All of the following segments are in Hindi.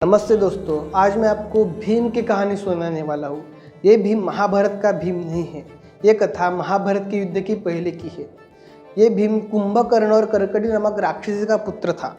नमस्ते दोस्तों, आज मैं आपको भीम की कहानी सुनाने वाला हूँ। ये भीम महाभारत का भीम नहीं है। ये कथा महाभारत के युद्ध की पहले की है। ये भीम कुंभकर्ण और कर्कटी नामक राक्षसी का पुत्र था।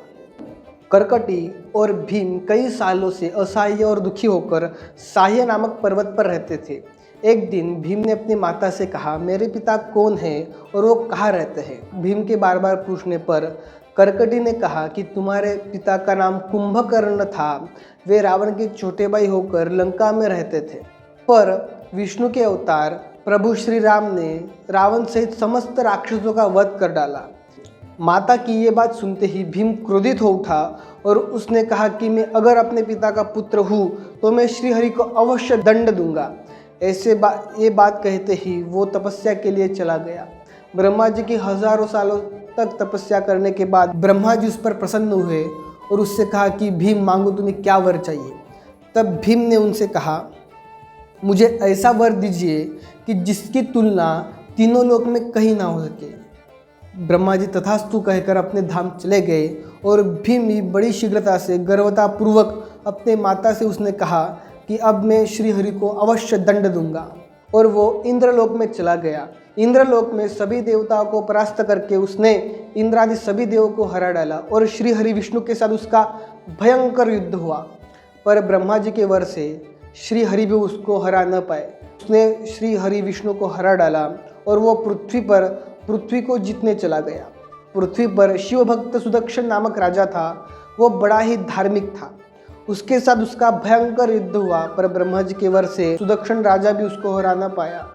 कर्कटी और भीम कई सालों से असहाय और दुखी होकर साह्य नामक पर्वत पर रहते थे। एक दिन भीम ने अपनी माता से कहा, मेरे पिता कौन है और वो कहाँ रहते हैं। भीम के बार बार पूछने पर कर्कटी ने कहा कि तुम्हारे पिता का नाम कुंभकर्ण था। वे रावण के छोटे भाई होकर लंका में रहते थे, पर विष्णु के अवतार प्रभु श्री राम ने रावण सहित समस्त राक्षसों का वध कर डाला। माता की ये बात सुनते ही भीम क्रोधित हो उठा और उसने कहा कि मैं अगर अपने पिता का पुत्र हूँ तो मैं श्रीहरि को अवश्य दंड दूंगा। ये बात कहते ही वो तपस्या के लिए चला गया। ब्रह्मा जी की हजारों सालों तक तपस्या करने के बाद ब्रह्मा जी उस पर प्रसन्न हुए और उससे कहा कि भीम मांगो, तुम्हें क्या वर चाहिए। तब भीम ने उनसे कहा, मुझे ऐसा वर दीजिए कि जिसकी तुलना तीनों लोक में कहीं ना हो सके। ब्रह्मा जी तथास्तु कहकर अपने धाम चले गए और भीम भी बड़ी शीघ्रता से गर्वतापूर्वक अपने माता से उसने कहा कि अब मैं श्रीहरि को अवश्य दंड दूंगा। और वो इंद्रलोक में चला गया। इंद्रलोक में सभी देवताओं को परास्त करके उसने इंद्रादि सभी देवों को हरा डाला और श्रीहरि विष्णु के साथ उसका भयंकर युद्ध हुआ। पर ब्रह्मा जी के वर से श्रीहरि भी उसको हरा न पाए। उसने श्रीहरि विष्णु को हरा डाला और वो पृथ्वी को जीतने चला गया। पृथ्वी पर शिव भक्त सुदक्षण नामक राजा था। वो बड़ा ही धार्मिक था। उसके साथ उसका भयंकर युद्ध हुआ, पर ब्रह्मा जी के वर से सुदक्षण राजा भी उसको हरा न पाया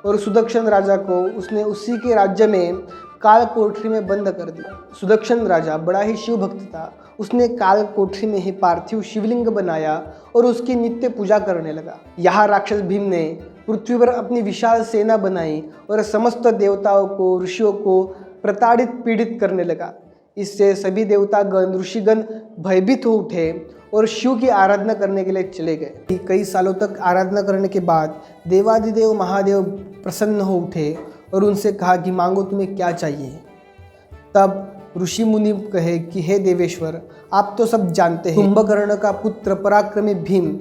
और सुदक्षण राजा को उसने उसी के राज्य में काल कोठरी में बंद कर दिया। सुदक्षण राजा बड़ा ही शिव भक्त था। उसने काल कोठरी में ही पार्थिव शिवलिंग बनाया और उसकी नित्य पूजा करने लगा। यहाँ राक्षस भीम ने पृथ्वी पर अपनी विशाल सेना बनाई और समस्त देवताओं को, ऋषियों को प्रताड़ित पीड़ित करने लगा। इससे सभी देवतागण, ऋषिगण भयभीत हो उठे और शिव की आराधना करने के लिए चले गए। कई सालों तक आराधना करने के बाद देवादिदेव महादेव प्रसन्न हो उठे और उनसे कहा कि मांगो, तुम्हें क्या चाहिए। तब ऋषि मुनि कहे कि हे देवेश्वर, आप तो सब जानते हैं, कुंभकर्ण का पुत्र पराक्रमी भीम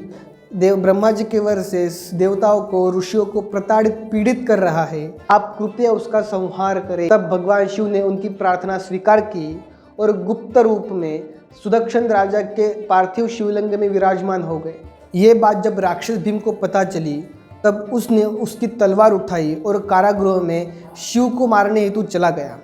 ब्रह्मा जी के वर से देवताओं को, ऋषियों को प्रताड़ित पीड़ित कर रहा है। आप कृपया उसका संहार करें। तब भगवान शिव ने उनकी प्रार्थना स्वीकार की और गुप्त रूप में सुदक्षण राजा के पार्थिव शिवलिंग में विराजमान हो गए। ये बात जब राक्षस भीम को पता चली तब उसने उसकी तलवार उठाई और कारागृह में शिव को मारने हेतु चला गया।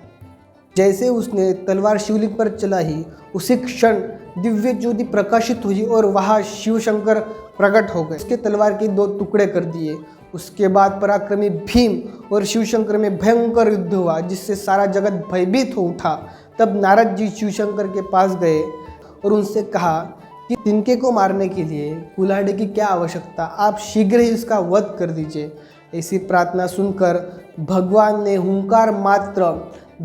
जैसे उसने तलवार शिवलिंग पर चलाई, उसी क्षण दिव्य ज्योति प्रकाशित हुई और वहाँ शिव शंकर प्रकट हो गए। उसके तलवार के 2 टुकड़े कर दिए। उसके बाद पराक्रमी भीम और शिव शंकर में भयंकर युद्ध हुआ, जिससे सारा जगत भयभीत हो उठा। तब नारद जी शिव शंकर के पास गए और उनसे कहा कि तिनके को मारने के लिए कुल्हाड़ी की क्या आवश्यकता, आप शीघ्र ही उसका वध कर दीजिए। ऐसी प्रार्थना सुनकर भगवान ने हुंकार मात्र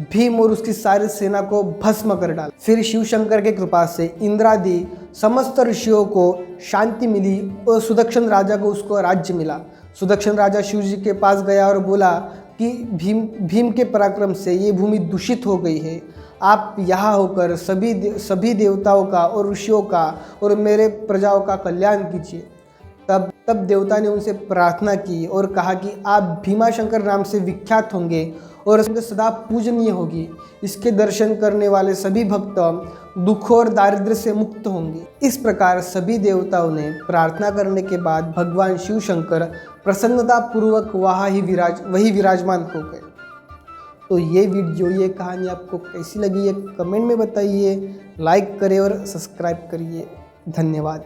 भीम और उसकी सारी सेना को भस्म कर डाला। फिर शिव शंकर के कृपा से इंद्रादि समस्त ऋषियों को शांति मिली और सुदक्षण राजा को उसको राज्य मिला। सुदक्षण राजा शिव जी के पास गया और बोला कि भीम के पराक्रम से ये भूमि दूषित हो गई है। आप यहाँ होकर सभी देवताओं का और ऋषियों का और मेरे प्रजाओं का कल्याण कीजिए। तब देवता ने उनसे प्रार्थना की और कहा कि आप भीमाशंकर नाम से विख्यात होंगे और सदा पूजनीय होगी। इसके दर्शन करने वाले सभी भक्त दुख और दारिद्र्य से मुक्त होंगे। इस प्रकार सभी देवताओं ने प्रार्थना करने के बाद भगवान शिव शंकर प्रसन्नतापूर्वक वही विराजमान हो गए। तो ये कहानी आपको कैसी लगी है कमेंट में बताइए। लाइक करें और सब्सक्राइब करिए। धन्यवाद।